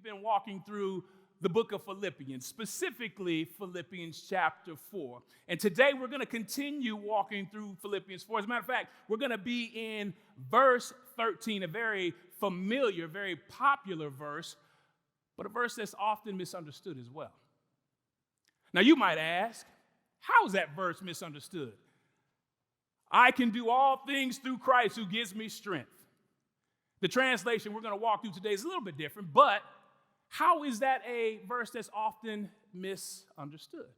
We've been walking through the book of Philippians, specifically Philippians chapter 4. And today we're going to continue walking through Philippians 4. As a matter of fact, we're going to be in verse 13, a very familiar, very popular verse, but a verse that's often misunderstood as well. Now you might ask, how is that verse misunderstood? I can do all things through Christ who gives me strength. The translation we're going to walk through today is a little bit different, but how is that a verse that's often misunderstood?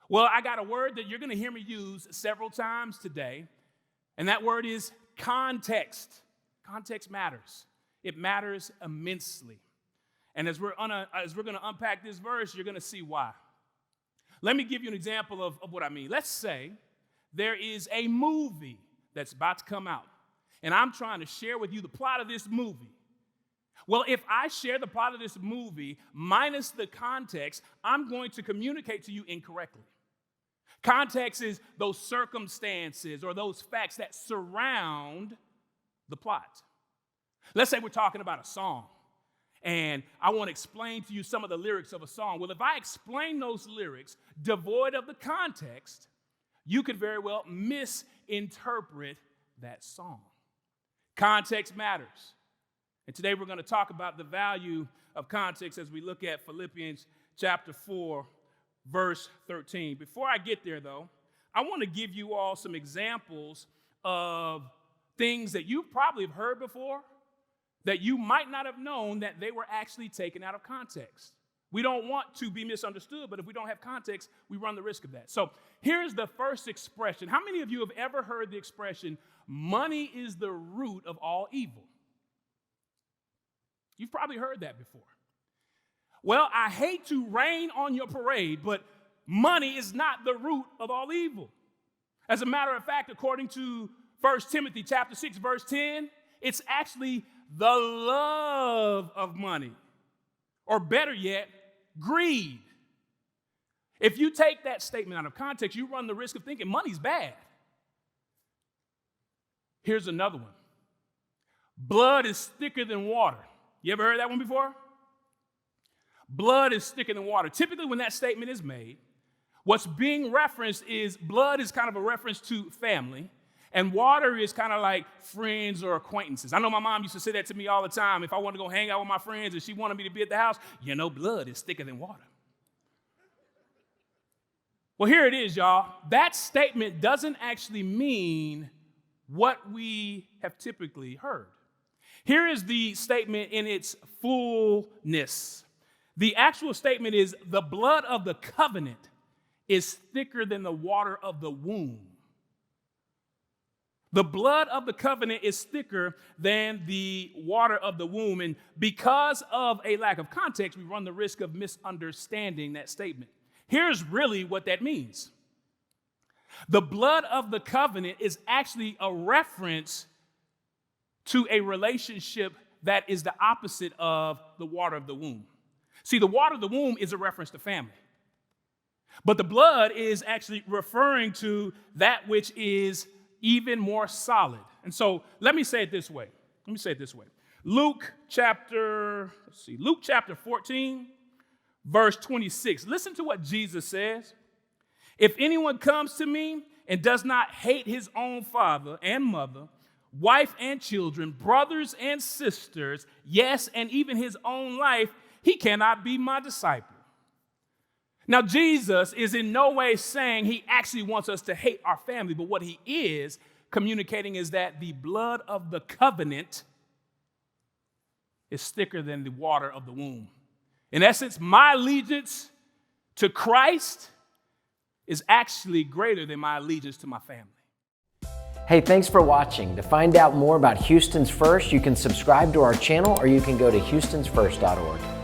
Well, I got a word that you're going to hear me use several times today, and that word is context. Context matters. It matters immensely. And as we're going to unpack this verse, you're going to see why. Let me give you an example of what I mean. Let's say there is a movie that's about to come out, and I'm trying to share with you the plot of this movie. Well, if I share the plot of this movie minus the context, I'm going to communicate to you incorrectly. Context is those circumstances or those facts that surround the plot. Let's say we're talking about a song, and I want to explain to you some of the lyrics of a song. Well, if I explain those lyrics devoid of the context, you could very well misinterpret that song. Context matters. And today we're going to talk about the value of context as we look at Philippians chapter 4, verse 13. Before I get there, though, I want to give you all some examples of things that you probably have heard before that you might not have known that they were actually taken out of context. We don't want to be misunderstood, but if we don't have context, we run the risk of that. So here's the first expression. How many of you have ever heard the expression, money is the root of all evil? You've probably heard that before. Well, I hate to rain on your parade, but money is not the root of all evil. As a matter of fact, according to 1 Timothy chapter 6, verse 10, it's actually the love of money, or better yet, greed. If you take that statement out of context, you run the risk of thinking money's bad. Here's another one. Blood is thicker than water. You ever heard that one before? Blood is thicker than water. Typically, when that statement is made, what's being referenced is blood is kind of a reference to family, and water is kind of like friends or acquaintances. I know my mom used to say that to me all the time. If I wanted to go hang out with my friends and she wanted me to be at the house, you know, blood is thicker than water. Well, here it is, y'all. That statement doesn't actually mean what we have typically heard. Here is the statement in its fullness. The actual statement is, the blood of the covenant is thicker than the water of the womb. The blood of the covenant is thicker than the water of the womb. And because of a lack of context, we run the risk of misunderstanding that statement. Here's really what that means. The blood of the covenant is actually a reference to a relationship that is the opposite of the water of the womb. See, the water of the womb is a reference to family. But the blood is actually referring to that which is even more solid. And so let me say it this way. Luke chapter 14, verse 26. Listen to what Jesus says. If anyone comes to me and does not hate his own father and mother, wife and children, brothers and sisters, yes, and even his own life, he cannot be my disciple. Now, Jesus is in no way saying he actually wants us to hate our family, but what he is communicating is that the blood of the covenant is thicker than the water of the womb. In essence, my allegiance to Christ is actually greater than my allegiance to my family. Hey, thanks for watching. To find out more about Houston's First, you can subscribe to our channel or you can go to houstonsfirst.org.